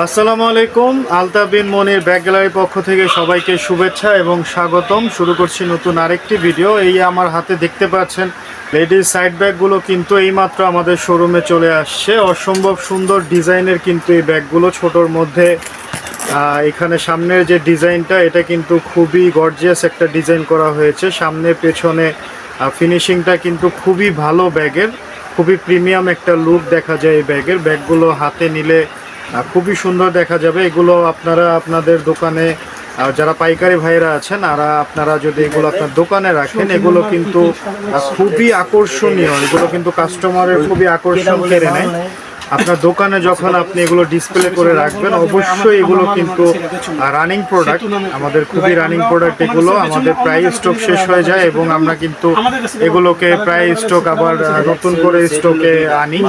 আসসালামু আলাইকুম। আলতাফ বিন মনির ব্যাগ গ্যালারির পক্ষ থেকে সবাইকে শুভেচ্ছা এবং স্বাগতম। শুরু করছি নতুন আরেকটি ভিডিও। এই আমার হাতে দেখতে পাচ্ছেন লেডিস সাইড ব্যাগগুলো কিন্তু এইমাত্র আমাদের শোরুমে চলে আসছে। অসম্ভব সুন্দর ডিজাইনের কিন্তু এই ব্যাগগুলো, ছোটোর মধ্যে এখানে সামনের যে ডিজাইনটা এটা কিন্তু খুবই গর্জিয়াস একটা ডিজাইন করা হয়েছে। সামনে পেছনে ফিনিশিংটা কিন্তু খুবই ভালো ব্যাগের, খুবই প্রিমিয়াম একটা লুক দেখা যায় এই ব্যাগের। ব্যাগগুলো হাতে নিলে খুবই সুন্দর দেখা যাবে। এগুলো আপনারা আপনাদের দোকানে যারা পাইকারি ভাইরা আছেন আপনারা যদি এগুলো আপনার দোকানে রাখেন, এগুলো কিন্তু খুবই আকর্ষণীয়। এগুলো কিন্তু কাস্টমারের খুবই আকর্ষণ কেড়ে নেয়। আপনার দোকানে যখন আপনি এগুলো ডিসপ্লে করে রাখবেন, অবশ্যই এগুলো কিন্তু রানিং প্রোডাক্ট, আমাদের খুবই রানিং প্রোডাক্ট এগুলো। আমাদের প্রায় স্টক শেষ হয়ে যায় এবং আমরা কিন্তু এগুলোকে প্রায় স্টক আবার নতুন করে স্টকে আনি।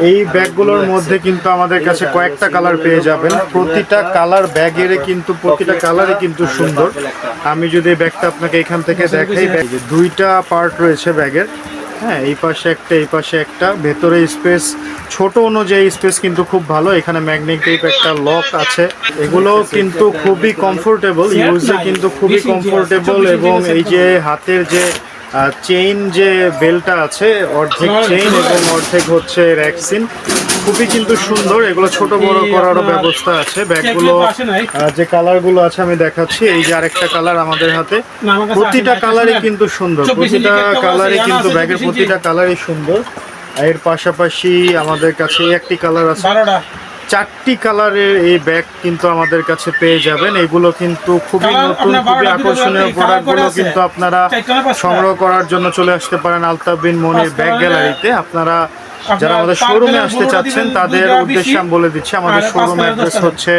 এই ব্যাগগুলোর মধ্যে কিন্তু আমাদের কাছে কয়েকটা কালার পেয়ে যাবেন। প্রতিটা কালার ব্যাগের কিন্তু প্রতিটা কালারই কিন্তু সুন্দর। আমি যদি ব্যাগটা আপনাকে এখান থেকে দেখাই, দুইটা পার্ট রয়েছে ব্যাগের। হ্যাঁ, এই পাশে একটা, এই পাশে একটা। ভেতরে স্পেস ছোট অনুযায়ী স্পেস কিন্তু খুব ভালো। এখানে ম্যাগনেটিক একটা লক আছে। এগুলো কিন্তু খুবই কমফোর্টেবল, ইউজে কিন্তু খুবই কমফোর্টেবল। এবং এই যে হাতের যে চেইন যে বেলটা আছে, অর্ধেক চেইন এবং অর্ধেক হচ্ছে র্যাকসিন, খুবই কিন্তু সুন্দর। এগুলো ছোট বড় করারও ব্যবস্থা আছে। ব্যাগগুলো যে কালারগুলো আছে আমি দেখাচ্ছি। এই যে আরেকটা কালার আমাদের হাতে, প্রতিটা কালারই কিন্তু সুন্দর। প্রতিটা কালারই কিন্তু ব্যাগের প্রতিটা কালারই সুন্দর। এর পাশাপাশি আমাদের কাছে একটি কালার আছে, চারটি কালারের এই ব্যাগ কিন্তু আমাদের কাছে পেয়ে যাবেন। এগুলো কিন্তু খুবই নতুন, খুবই আকর্ষণীয় প্রোডাক্টগুলো কিন্তু আপনারা সংগ্রহ করার জন্য চলে আসতে পারেন আলতাফ বিন মনির ব্যাগ গ্যালারিতে। আপনারা যারা আমাদের শোরুমে আসতে চাচ্ছেন তাদের উদ্দেশ্যে আমি বলে দিচ্ছি, আমাদের শোরুম অ্যাড্রেস হচ্ছে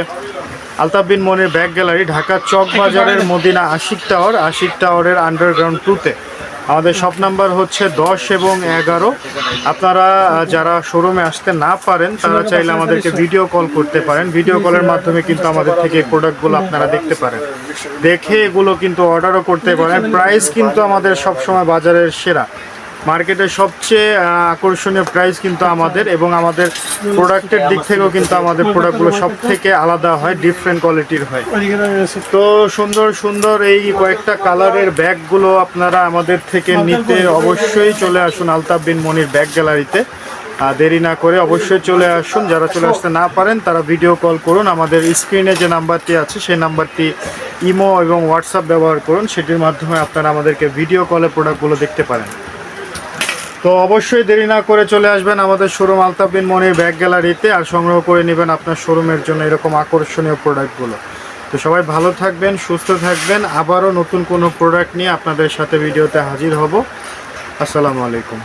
আলতাফ বিন মনির ব্যাগ গ্যালারি, ঢাকা চক বাজারের মদিনা আশিক টাওয়ার, আশিক টাওয়ারের আন্ডারগ্রাউন্ড 2-তে। আমাদের শপ নাম্বার হচ্ছে 10 এবং 11। আপনারা যারা শোরুমে আসতে না পারেন তারা চাইলে আমাদেরকে ভিডিও কল করতে পারেন। ভিডিও কলের মাধ্যমে কিন্তু আমাদের থেকে এই প্রোডাক্টগুলো আপনারা দেখতে পারেন, দেখে এগুলো কিন্তু অর্ডারও করতে পারেন। প্রাইস কিন্তু আমাদের সবসময় বাজারের সেরা, মার্কেটের সবচেয়ে আকর্ষণীয় প্রাইস কিন্তু আমাদের। এবং আমাদের প্রোডাক্টের দিক থেকেও কিন্তু আমাদের প্রোডাক্টগুলো সব থেকে আলাদা হয়, ডিফারেন্ট কোয়ালিটির হয়। তো সুন্দর সুন্দর এই কয়েকটা কালারের ব্যাগগুলো আপনারা আমাদের থেকে নিতে অবশ্যই চলে আসুন আলতাফ বিন মনির ব্যাগ গ্যালারিতে। দেরি না করে অবশ্যই চলে আসুন। যারা চলে আসতে না পারেন তারা ভিডিও কল করুন। আমাদের স্ক্রিনে যে নাম্বারটি আছে সেই নাম্বারটি ইমো এবং হোয়াটসঅ্যাপ ব্যবহার করুন, সেটির মাধ্যমে আপনারা আমাদেরকে ভিডিও কলে প্রোডাক্টগুলো দেখতে পারেন। তো অবশ্যই দেরি না করে চলে আসবেন আমাদের শোরুম আলতাফ বিন মনির ব্যাগ গ্যালারিতে, আর সংগ্রহ করে নেবেন আপনার শোরুমের জন্য এরকম আকর্ষণীয় প্রোডাক্টগুলো। তো সবাই ভালো থাকবেন, সুস্থ থাকবেন। আবারও নতুন কোনো প্রোডাক্ট নিয়ে আপনাদের সাথে ভিডিওতে হাজির হব। আসসালামু আলাইকুম।